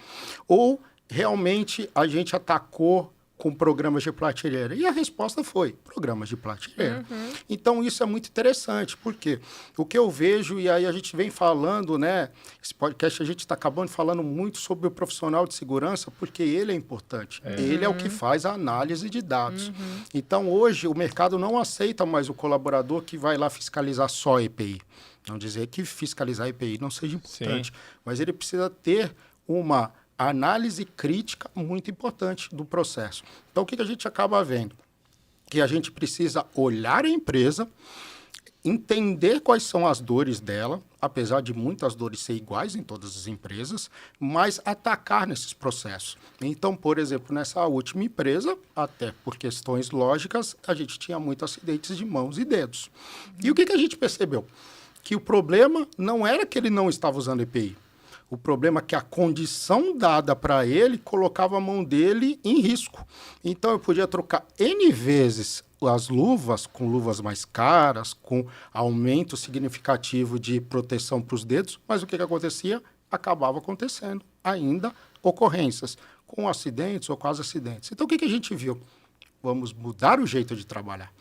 ou realmente a gente atacou com programas de prateleira? E a resposta foi programas de prateleira. Então, isso é muito interessante, porque o que eu vejo, e aí a gente vem falando, né? Esse podcast a gente está acabando falando muito sobre o profissional de segurança, porque ele é importante. Ele é o que faz a análise de dados. Então, hoje, o mercado não aceita mais o colaborador que vai lá fiscalizar só a EPI. Não dizer que fiscalizar a EPI não seja importante, mas ele precisa ter uma análise crítica muito importante do processo. Então, o que a gente acaba vendo? Que a gente precisa olhar a empresa, entender quais são as dores dela, apesar de muitas dores ser iguais em todas as empresas, mas atacar nesses processos. Então, por exemplo, nessa última empresa, até por questões lógicas, a gente tinha muitos acidentes de mãos e dedos. E o que a gente percebeu? que o problema não era que ele não estava usando EPI. O problema é que a condição dada para ele colocava a mão dele em risco. Então, eu podia trocar N vezes as luvas, com luvas mais caras, com aumento significativo de proteção para os dedos, mas o que acontecia? Acabava acontecendo ainda ocorrências, com acidentes ou quase acidentes. Então, o que a gente viu? Vamos mudar o jeito de trabalhar.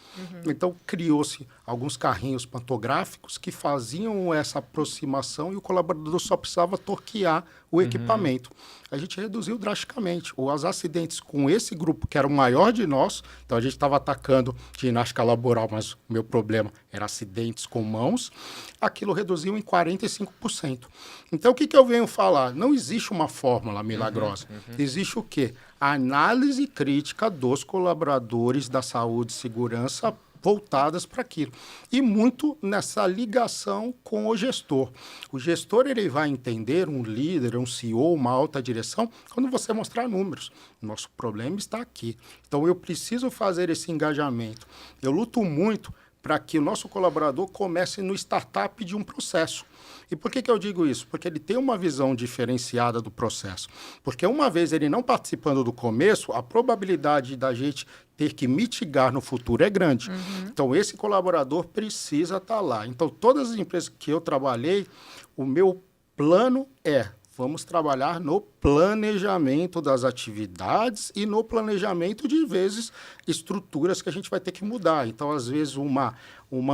Então, criou-se alguns carrinhos pantográficos que faziam essa aproximação e o colaborador só precisava torquear o equipamento. A gente reduziu drasticamente. Os acidentes com esse grupo, que era o maior de nós, então a gente estava atacando ginástica laboral, mas o meu problema era acidentes com mãos, aquilo reduziu em 45%. Então, o que eu venho falar? Não existe uma fórmula milagrosa. Existe o quê? A análise crítica dos colaboradores da saúde e segurança voltadas para aquilo. E muito nessa ligação com o gestor. O gestor ele vai entender, um líder, um CEO, uma alta direção, quando você mostrar números. Nosso problema está aqui. Então, eu preciso fazer esse engajamento. Eu luto muito para que o nosso colaborador comece no startup de um processo. E por que eu digo isso? Porque ele tem uma visão diferenciada do processo. Porque uma vez ele não participando do começo, a probabilidade da gente ter que mitigar no futuro é grande. Então, esse colaborador precisa estar lá. Então, todas as empresas que eu trabalhei, o meu plano é: vamos trabalhar no planejamento das atividades e no planejamento de vezes estruturas que a gente vai ter que mudar. Então, às vezes, uma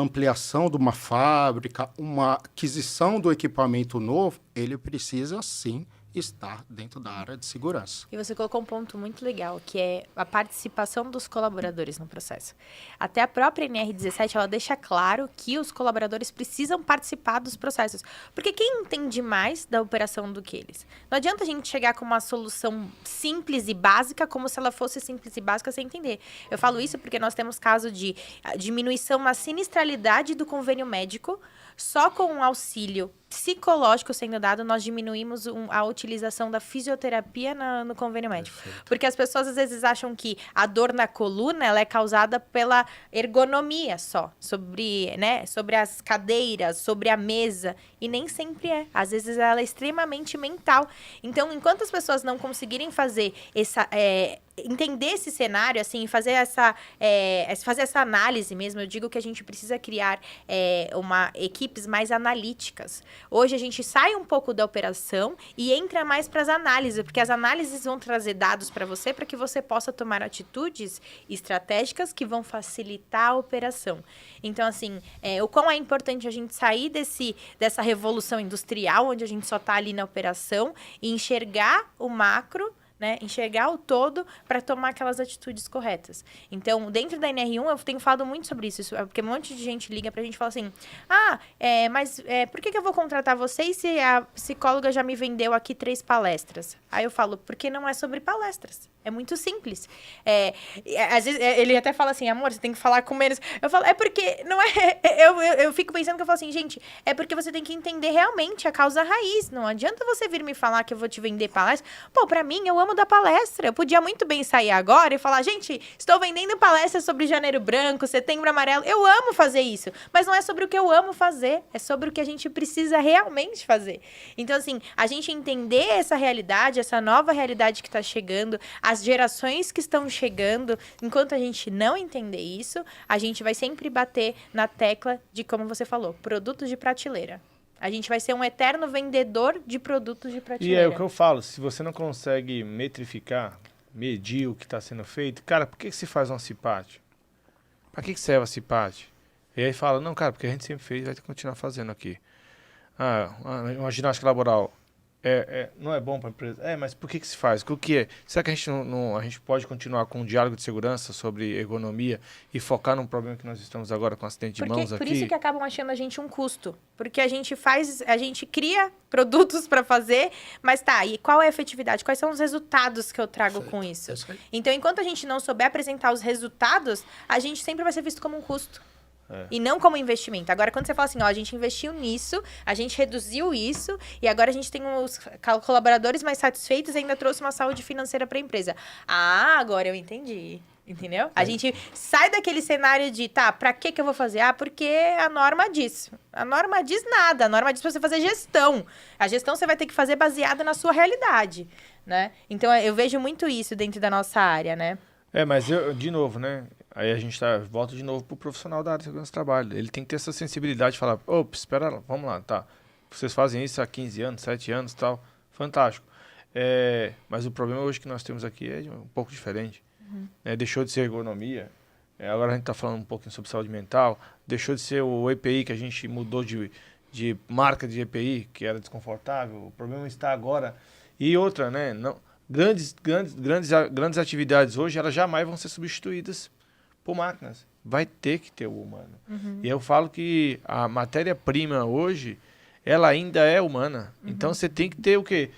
ampliação de uma fábrica, uma aquisição do equipamento novo, ele precisa, sim, estar dentro da área de segurança. E você colocou um ponto muito legal, que é a participação dos colaboradores no processo. Até a própria NR17, ela deixa claro que os colaboradores precisam participar dos processos. Porque quem entende mais da operação do que eles? Não adianta a gente chegar com uma solução simples e básica, como se ela fosse simples e básica sem entender. Eu falo isso porque nós temos caso de diminuição na sinistralidade do convênio médico. Só com um auxílio psicológico sendo dado, nós diminuímos a utilização da fisioterapia no convênio médico. Perfeito. Porque as pessoas às vezes acham que a dor na coluna ela é causada pela ergonomia só, sobre as cadeiras, sobre a mesa, e nem sempre é. Às vezes ela é extremamente mental. Então, enquanto as pessoas não conseguirem fazer entender esse cenário, assim, fazer essa análise mesmo, eu digo que a gente precisa criar equipes mais analíticas. Hoje a gente sai um pouco da operação e entra mais para as análises, porque as análises vão trazer dados para você para que você possa tomar atitudes estratégicas que vão facilitar a operação. Então, assim, o quão é importante a gente sair dessa revolução industrial, onde a gente só está ali na operação, e enxergar o macro, né? Enxergar o todo para tomar aquelas atitudes corretas. Então, dentro da NR1, eu tenho falado muito sobre isso, porque um monte de gente liga pra gente e fala assim: mas por que eu vou contratar vocês se a psicóloga já me vendeu aqui 3 palestras? Aí eu falo: porque não é sobre palestras. É muito simples. Às vezes, ele até fala assim: amor, você tem que falar com menos. Eu falo: é porque não é... Eu fico pensando que eu falo assim: gente, é porque você tem que entender realmente a causa raiz. Não adianta você vir me falar que eu vou te vender palestra. Pô, pra mim, eu amo dar palestra. Eu podia muito bem sair agora e falar: gente, estou vendendo palestra sobre Janeiro Branco, Setembro Amarelo. Eu amo fazer isso. Mas não é sobre o que eu amo fazer. É sobre o que a gente precisa realmente fazer. Então, assim, a gente entender essa realidade, essa nova realidade que está chegando, as gerações que estão chegando, enquanto a gente não entender isso, a gente vai sempre bater na tecla de, como você falou, produtos de prateleira. A gente vai ser um eterno vendedor de produtos de prateleira. E é o que eu falo: se você não consegue metrificar, medir o que está sendo feito, cara, por que se faz uma CIPAT? Para que serve a CIPAT? E aí fala: não, cara, porque a gente sempre fez e vai ter que continuar fazendo aqui. Uma ginástica laboral não é bom para a empresa? Mas por que se faz? O que é? Será que a gente pode continuar com um diálogo de segurança sobre ergonomia e focar num problema que nós estamos agora com acidente de mãos aqui? Por isso que acabam achando a gente um custo. Porque a gente cria produtos para fazer, mas e qual é a efetividade? Quais são os resultados que eu trago com isso? Então, enquanto a gente não souber apresentar os resultados, a gente sempre vai ser visto como um custo. E não como investimento. Agora, quando você fala assim, ó, a gente investiu nisso, a gente reduziu isso, e agora a gente tem os colaboradores mais satisfeitos e ainda trouxe uma saúde financeira para a empresa. Ah, agora eu entendi. Entendeu? A gente sai daquele cenário de, tá, pra que eu vou fazer? Ah, porque a norma diz. A norma diz nada. A norma diz pra você fazer gestão. A gestão você vai ter que fazer baseada na sua realidade, né? Então, eu vejo muito isso dentro da nossa área, né? Mas de novo, né? Aí a gente volta de novo pro profissional da área de segurança do trabalho. Ele tem que ter essa sensibilidade de falar, opa, espera lá, vamos lá, tá. Vocês fazem isso há 15 anos, 7 anos e tal. Fantástico. Mas o problema hoje que nós temos aqui é um pouco diferente. Deixou de ser ergonomia. Agora a gente está falando um pouquinho sobre saúde mental. Deixou de ser o EPI, que a gente mudou de marca de EPI, que era desconfortável. O problema está agora. E outra, né? Não, grandes atividades hoje, elas jamais vão ser substituídas por máquinas. Vai ter que ter o humano. E eu falo que a matéria-prima hoje, ela ainda é humana. Então você tem que ter o quê?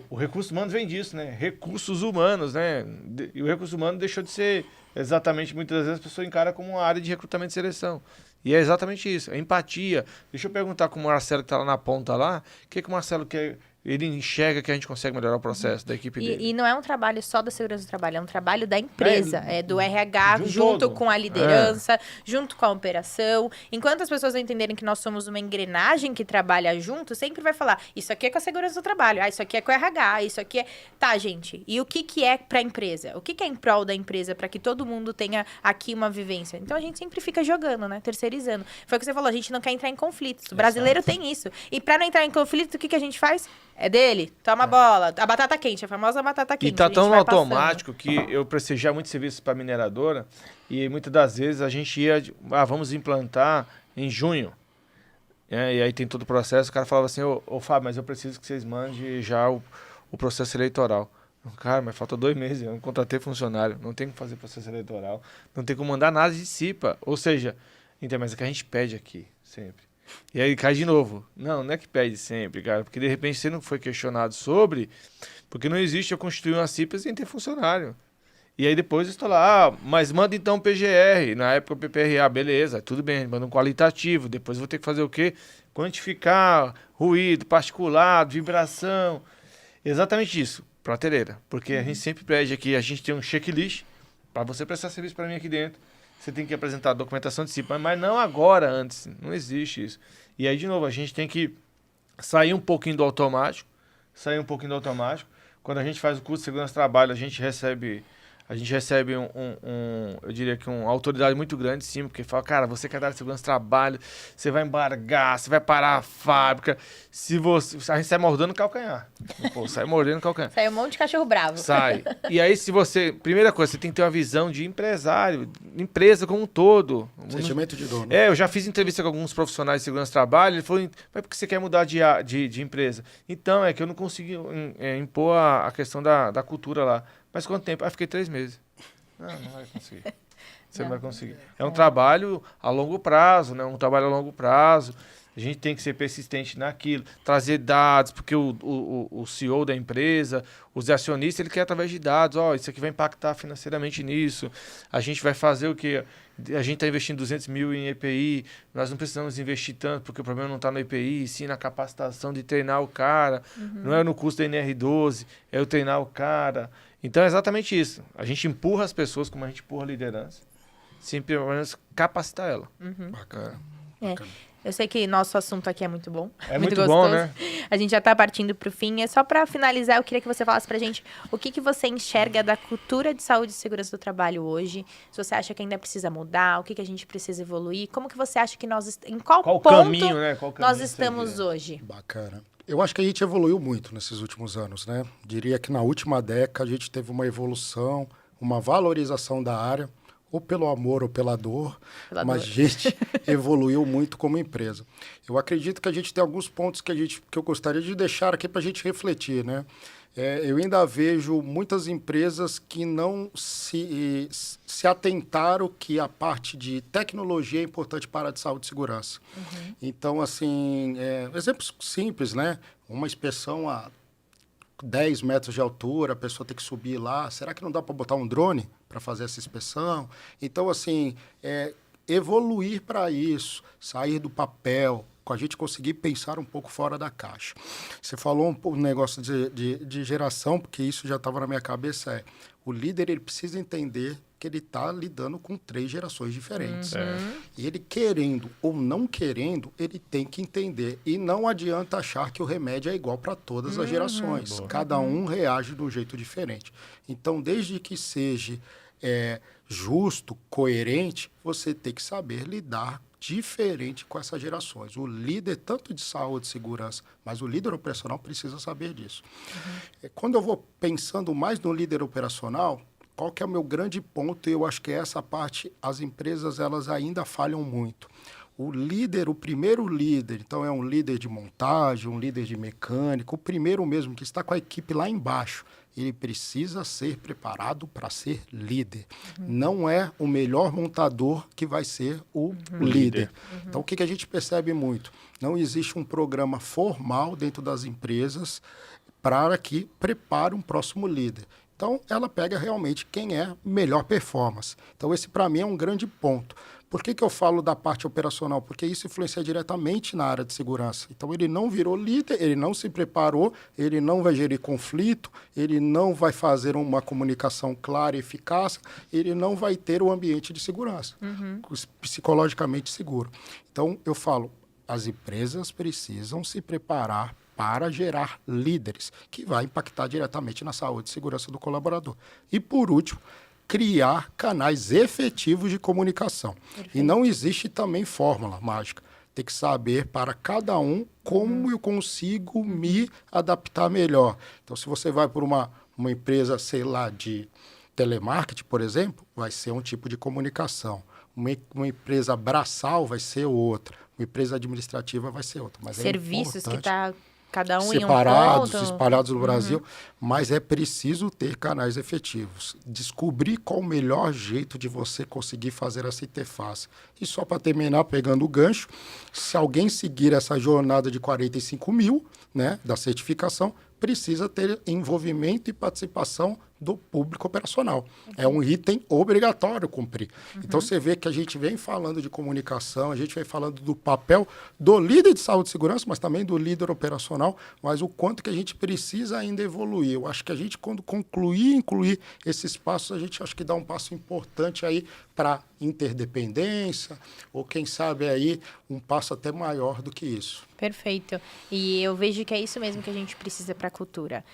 O recurso humano vem disso, né? Recursos humanos, né? E o recurso humano deixou de ser exatamente, muitas vezes, a pessoa encara como uma área de recrutamento e seleção. E é exatamente isso, a empatia. Deixa eu perguntar com o Marcelo, que está lá na ponta lá, o que o Marcelo quer... Ele enxerga que a gente consegue melhorar o processo da equipe dele. E não é um trabalho só da segurança do trabalho, é um trabalho da empresa. É do RH, junto com a liderança, junto com a operação. Enquanto as pessoas não entenderem que nós somos uma engrenagem que trabalha junto, sempre vai falar, isso aqui é com a segurança do trabalho, isso aqui é com o RH, isso aqui é... Tá, gente, e o que é para a empresa? O que é em prol da empresa para que todo mundo tenha aqui uma vivência? Então, a gente sempre fica jogando, né? Terceirizando. Foi o que você falou, a gente não quer entrar em conflitos. O brasileiro tem isso. E para não entrar em conflito, o que a gente faz? É dele? Toma a bola. A batata quente, a famosa batata quente. E tá tão automático que eu prestei muito serviço para mineradora e muitas das vezes a gente ia, vamos implantar em junho. E aí tem todo o processo, o cara falava assim, ô Fábio, mas eu preciso que vocês mandem já o processo eleitoral. Cara, mas falta 2 meses, eu não contratei funcionário, não tem como fazer processo eleitoral, não tem como mandar nada de CIPA. Ou seja, então, mas é que a gente pede aqui, sempre. E aí cai de novo. Não é que pede sempre, cara. Porque de repente você não foi questionado sobre... Porque não existe eu constituir uma CIPA sem ter funcionário. E aí depois eu estou lá, mas manda então o PGR. Na época o PPRA, beleza, tudo bem, manda um qualitativo. Depois eu vou ter que fazer o quê? Quantificar ruído, particulado, vibração. Exatamente isso, prateleira. Porque a gente sempre pede aqui, a gente tem um checklist para você prestar serviço para mim aqui dentro. Você tem que apresentar a documentação de CIPA, mas não agora, antes. Não existe isso. E aí, de novo, a gente tem que sair um pouquinho do automático. Quando a gente faz o curso de segurança do trabalho, a gente recebe eu diria que uma autoridade muito grande, sim, porque fala, cara, você quer dar segurança do trabalho, você vai embargar, você vai parar a fábrica, a gente sai mordendo o calcanhar. Sai mordendo o calcanhar. Sai um monte de cachorro bravo. Sai. E aí, primeira coisa, você tem que ter uma visão de empresário, empresa como um todo. Sentimento de dono. Eu já fiz entrevista com alguns profissionais de segurança do trabalho, ele falou, mas por que você quer mudar de empresa? Então, é que eu não consegui impor a questão da cultura lá. Mas quanto tempo? Fiquei 3 meses. Não vai conseguir. Você não vai conseguir. É um trabalho a longo prazo, né? A gente tem que ser persistente naquilo, trazer dados, porque o CEO da empresa, os acionistas, ele quer através de dados. Isso aqui vai impactar financeiramente nisso. A gente vai fazer o quê? A gente está investindo 200 mil em EPI, nós não precisamos investir tanto, porque o problema não está no EPI, sim na capacitação de treinar o cara. Não é no custo da NR12, é eu treinar o cara. Então é exatamente isso. A gente empurra as pessoas como a gente empurra a liderança. Sim, pelo menos capacitar ela. Bacana. Eu sei que nosso assunto aqui é muito bom. É muito gostoso. Bom, né? A gente já tá partindo pro fim. Só para finalizar, eu queria que você falasse pra gente o que você enxerga da cultura de saúde e segurança do trabalho hoje. Se você acha que ainda precisa mudar, o que a gente precisa evoluir. Como que você acha que em qual ponto caminho, né? Nós estamos hoje? Bacana. Eu acho que a gente evoluiu muito nesses últimos anos, né? Diria que na última década a gente teve uma evolução, uma valorização da área, ou pelo amor ou pela dor, mas a gente evoluiu muito como empresa. Eu acredito que a gente tem alguns pontos que eu gostaria de deixar aqui para a gente refletir, né? Eu ainda vejo muitas empresas que não se atentaram que a parte de tecnologia é importante para a área de saúde e segurança. Então, assim, exemplos simples, né? Uma inspeção a 10 metros de altura, a pessoa tem que subir lá. Será que não dá para botar um drone para fazer essa inspeção? Então, assim, evoluir para isso, sair do papel, com a gente conseguir pensar um pouco fora da caixa. Você falou um negócio de geração, porque isso já estava na minha cabeça, o líder ele precisa entender que ele está lidando com 3 gerações diferentes. E ele querendo ou não querendo, ele tem que entender. E não adianta achar que o remédio é igual para todas as gerações. Boa. Cada um reage de um jeito diferente. Então, desde que seja justo, coerente, você tem que saber lidar diferente com essas gerações. O líder, tanto de saúde e segurança, mas o líder operacional precisa saber disso. Quando eu vou pensando mais no líder operacional, qual que é o meu grande ponto? Eu acho que essa parte, as empresas elas ainda falham muito. O líder, o primeiro líder, então é um líder de montagem, um líder de mecânica, o primeiro mesmo que está com a equipe lá embaixo, ele precisa ser preparado para ser líder. Não é o melhor montador que vai ser o líder. Então, o que a gente percebe muito? Não existe um programa formal dentro das empresas para que prepare um próximo líder. Então, ela pega realmente quem é melhor performance. Então, esse, para mim, é um grande ponto. Por que eu falo da parte operacional? Porque isso influencia diretamente na área de segurança. Então, ele não virou líder, ele não se preparou, ele não vai gerir conflito, ele não vai fazer uma comunicação clara e eficaz, ele não vai ter o ambiente de segurança, psicologicamente seguro. Então, eu falo, as empresas precisam se preparar para gerar líderes, que vai impactar diretamente na saúde e segurança do colaborador. E, por último, criar canais efetivos de comunicação. Perfeito. E não existe também fórmula mágica. Tem que saber para cada um como eu consigo me adaptar melhor. Então, se você vai por uma empresa, sei lá, de telemarketing, por exemplo, vai ser um tipo de comunicação. Uma empresa braçal vai ser outra. Uma empresa administrativa vai ser outra. Mas serviços que está cada um separados, em um ponto. espalhados no Brasil, mas é preciso ter canais efetivos. Descobrir qual o melhor jeito de você conseguir fazer essa interface. E só para terminar, pegando o gancho, se alguém seguir essa jornada de 45 mil, né, da certificação, precisa ter envolvimento e participação do público operacional. É um item obrigatório cumprir. Então, você vê que a gente vem falando de comunicação, a gente vem falando do papel do líder de saúde e segurança, mas também do líder operacional, mas o quanto que a gente precisa ainda evoluir. Eu acho que a gente, quando incluir esses passos, a gente acho que dá um passo importante aí para interdependência, ou quem sabe aí um passo até maior do que isso. Perfeito. E eu vejo que é isso mesmo que a gente precisa para a cultura.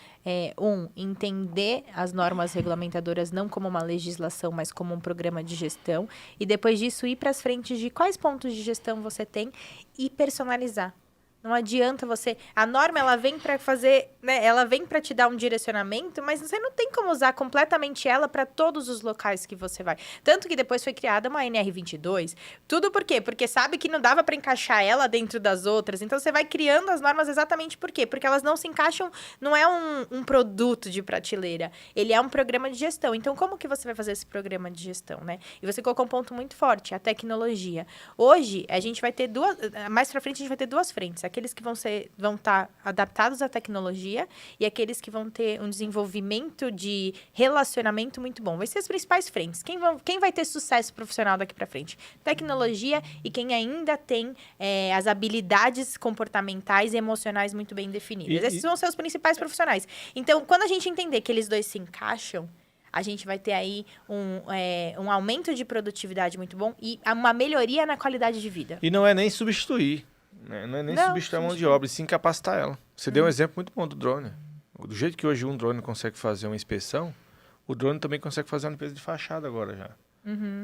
Entender as normas regulamentadoras não como uma legislação, mas como um programa de gestão. E depois disso, ir para as frentes de quais pontos de gestão você tem e personalizar. Não adianta você... A norma, ela vem para fazer... Né, ela vem para te dar um direcionamento, mas você não tem como usar completamente ela para todos os locais que você vai. Tanto que depois foi criada uma NR22. Tudo por quê? Porque sabe que não dava para encaixar ela dentro das outras. Então, você vai criando as normas exatamente por quê? Porque elas não se encaixam... Não é um produto de prateleira. Ele é um programa de gestão. Então, como que você vai fazer esse programa de gestão, né? E você colocou um ponto muito forte, a tecnologia. Hoje, a gente vai ter mais para frente, a gente vai ter 2 frentes. Aqueles que vão estar adaptados à tecnologia e aqueles que vão ter um desenvolvimento de relacionamento muito bom. Vai ser as principais frentes. Quem vai ter sucesso profissional daqui para frente? Tecnologia e quem ainda tem as habilidades comportamentais e emocionais muito bem definidas. Esses vão ser os principais profissionais. Então, quando a gente entender que eles dois se encaixam, a gente vai ter aí um aumento de produtividade muito bom e uma melhoria na qualidade de vida. E não é nem substituir. Não é nem substituir a mão de obra, e sim capacitar ela. Você deu um exemplo muito bom do drone. Do jeito que hoje um drone consegue fazer uma inspeção, o drone também consegue fazer uma limpeza de fachada agora já.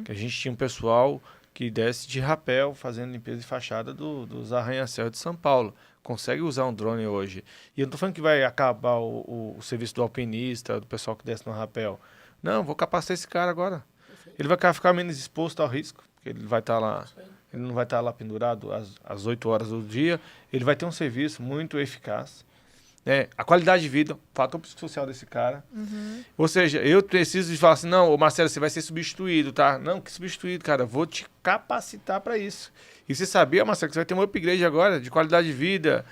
Que a gente tinha um pessoal que desce de rapel fazendo limpeza de fachada dos arranha-céus de São Paulo. Consegue usar um drone hoje. E eu não estou falando que vai acabar o serviço do alpinista, do pessoal que desce no rapel. Não, vou capacitar esse cara agora. Ele vai ficar menos exposto ao risco, porque ele vai estar lá... Ele não vai estar lá pendurado às 8 horas do dia. Ele vai ter um serviço muito eficaz. A qualidade de vida, o fator psicossocial desse cara. Ou seja, eu preciso de falar assim, não, Marcelo, você vai ser substituído, tá? Não, que substituído, cara. Vou te capacitar para isso. E você sabia, Marcelo, que você vai ter um upgrade agora de qualidade de vida,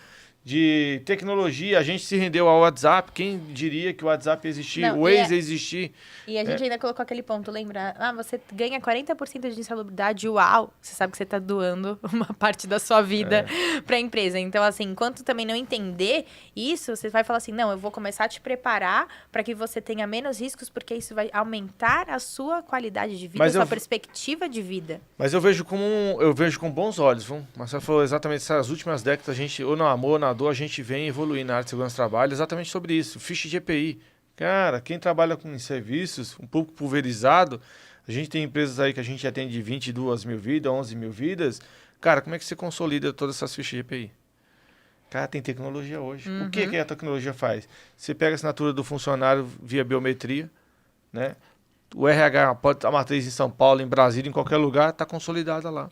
de tecnologia. A gente se rendeu ao WhatsApp. Quem diria que o WhatsApp existia, Não, o Waze existia? E a gente ainda colocou aquele ponto, lembra? Você ganha 40% de insalubridade, uau! Você sabe que você está doando uma parte da sua vida para a empresa. Então, assim, enquanto também não entender isso, você vai falar assim, não, eu vou começar a te preparar para que você tenha menos riscos, porque isso vai aumentar a sua qualidade de vida, a sua perspectiva de vida. Mas eu vejo com bons olhos, viu? Mas você falou exatamente essas últimas décadas, a gente, ou no amor, ou na dor, a gente vem evoluindo na área de segurança do trabalho exatamente sobre isso. Ficha de EPI. Cara, quem trabalha com serviços um pouco pulverizado, a gente tem empresas aí que a gente atende 22 mil vidas, 11 mil vidas. Cara, como é que você consolida todas essas fichas de EPI? Cara, tem tecnologia hoje. O que a tecnologia faz? Você pega a assinatura do funcionário via biometria, né? O RH pode estar matriz em São Paulo, em Brasília, em qualquer lugar, está consolidada lá.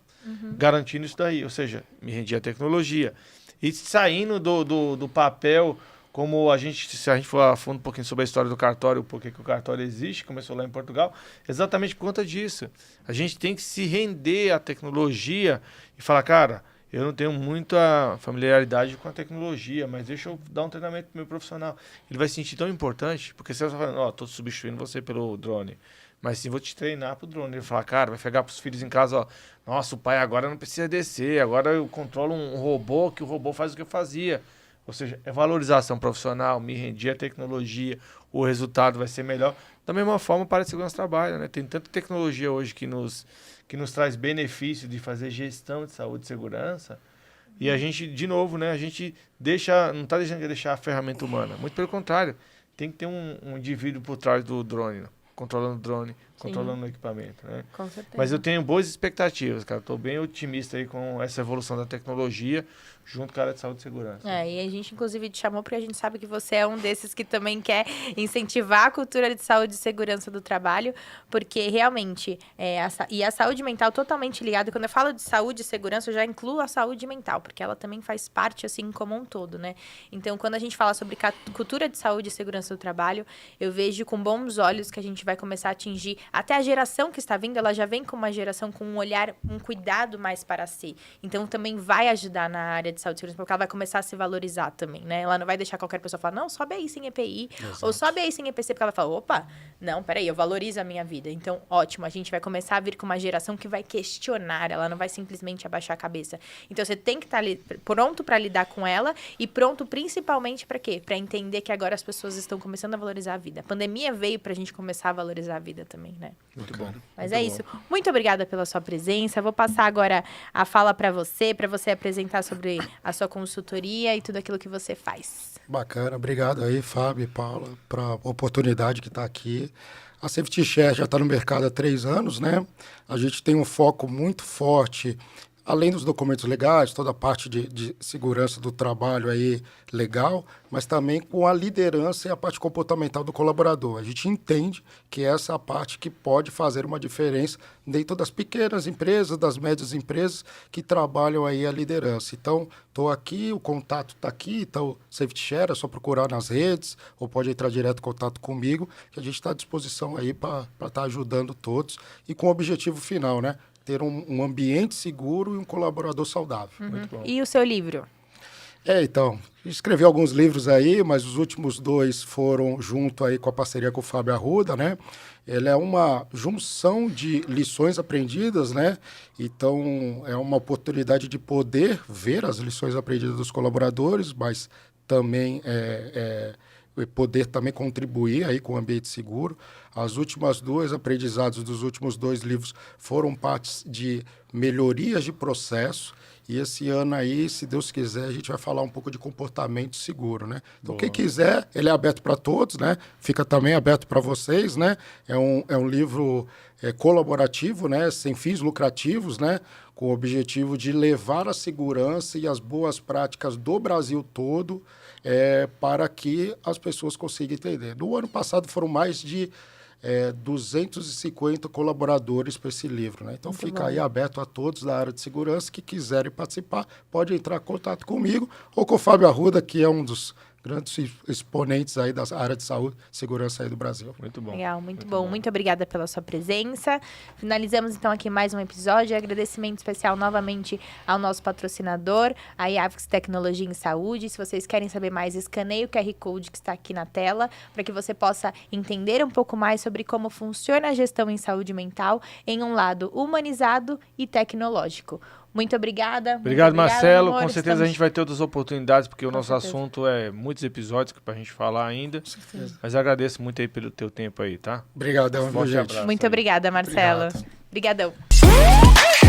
Garantindo isso daí. Ou seja, me rendi a tecnologia. E saindo do papel... Como se a gente for a fundo um pouquinho sobre a história do cartório, por que o cartório existe, começou lá em Portugal, exatamente por conta disso. A gente tem que se render à tecnologia e falar, cara, eu não tenho muita familiaridade com a tecnologia, mas deixa eu dar um treinamento pro meu profissional. Ele vai se sentir tão importante, porque você vai falando, tô substituindo você pelo drone. Mas sim, vou te treinar pro drone. Ele fala, cara, vai pegar pros filhos em casa, nossa, o pai agora não precisa descer, agora eu controlo um robô, que o robô faz o que eu fazia. Ou seja, é valorização profissional, me rendi à tecnologia, o resultado vai ser melhor. Da mesma forma para a segurança do trabalho, né? Tem tanta tecnologia hoje que nos traz benefício de fazer gestão de saúde e segurança. E a gente, de novo, né? A gente não está deixando de deixar a ferramenta humana. Muito pelo contrário, tem que ter um indivíduo por trás do drone, né? Controlando o drone, controlando o equipamento, né? Com certeza. Mas eu tenho boas expectativas, cara. Estou bem otimista aí com essa evolução da tecnologia junto com a área de saúde e segurança. E a gente, inclusive, te chamou porque a gente sabe que você é um desses que também quer incentivar a cultura de saúde e segurança do trabalho, porque realmente, e a saúde mental totalmente ligada. Quando eu falo de saúde e segurança, eu já incluo a saúde mental, porque ela também faz parte, assim, como um todo, né? Então, quando a gente fala sobre cultura de saúde e segurança do trabalho, eu vejo com bons olhos que a gente vai começar a atingir, até a geração que está vindo, ela já vem com uma geração com um olhar, um cuidado mais para si. Então, também vai ajudar na área de saúde e segurança, porque ela vai começar a se valorizar também, né? Ela não vai deixar qualquer pessoa falar, não, sobe aí sem EPI, ou sobe aí sem EPC, porque ela vai falar, opa, não, peraí, eu valorizo a minha vida. Então, ótimo, a gente vai começar a vir com uma geração que vai questionar, ela não vai simplesmente abaixar a cabeça. Então, você tem que estar ali pronto para lidar com ela e pronto principalmente para quê? Para entender que agora as pessoas estão começando a valorizar a vida. A pandemia veio para a gente começar a valorizar a vida também, né? Muito bom. Mas é isso. Muito obrigada pela sua presença. Vou passar agora a fala para você apresentar sobre a sua consultoria e tudo aquilo que você faz. Bacana. Obrigado aí, Fábio e Paula, para a oportunidade que está aqui. A Safety Share já está no mercado há 3 anos, né? A gente tem um foco muito forte, além dos documentos legais, toda a parte de segurança do trabalho aí legal, mas também com a liderança e a parte comportamental do colaborador. A gente entende que essa é a parte que pode fazer uma diferença dentro das pequenas empresas, das médias empresas que trabalham aí a liderança. Então, estou aqui, o contato está aqui, então, Safety Share, é só procurar nas redes, ou pode entrar direto em contato comigo, que a gente está à disposição aí para estar ajudando todos e com o objetivo final, né? Ter um ambiente seguro e um colaborador saudável. Muito bom. E o seu livro? Então, escrevi alguns livros aí, mas os últimos 2 foram junto aí com a parceria com o Fábio Arruda, né? Ele é uma junção de lições aprendidas, né? Então, é uma oportunidade de poder ver as lições aprendidas dos colaboradores, mas também poder também contribuir aí com o ambiente seguro. As últimas 2 aprendizados dos últimos 2 livros foram partes de melhorias de processo. E esse ano aí, se Deus quiser, a gente vai falar um pouco de comportamento seguro, né? Então, quem quiser, ele é aberto para todos, né? Fica também aberto para vocês, né? É um livro colaborativo, né? Sem fins lucrativos, né? Com o objetivo de levar a segurança e as boas práticas do Brasil todo para que as pessoas consigam entender. No ano passado foram mais de 250 colaboradores para esse livro, né? Então fica aí aberto a todos da área de segurança que quiserem participar, pode entrar em contato comigo ou com o Fábio Arruda, que é um dos grandes exponentes aí da área de saúde e segurança aí do Brasil. Muito bom. Legal, muito bom. Muito obrigada pela sua presença. Finalizamos então aqui mais um episódio. Agradecimento especial novamente ao nosso patrocinador, a Iavix Tecnologia em Saúde. Se vocês querem saber mais, escaneie o QR Code que está aqui na tela, para que você possa entender um pouco mais sobre como funciona a gestão em saúde mental em um lado humanizado e tecnológico. Muito obrigada. Obrigado, Marcelo. Amor. Com certeza a gente vai ter outras oportunidades, porque o nosso certeza. assunto é muitos episódios para a gente falar ainda. Mas agradeço muito aí pelo teu tempo aí, tá? Obrigadão, Forte gente. abraço Muito aí. obrigada, Marcelo. Obrigado. Obrigadão.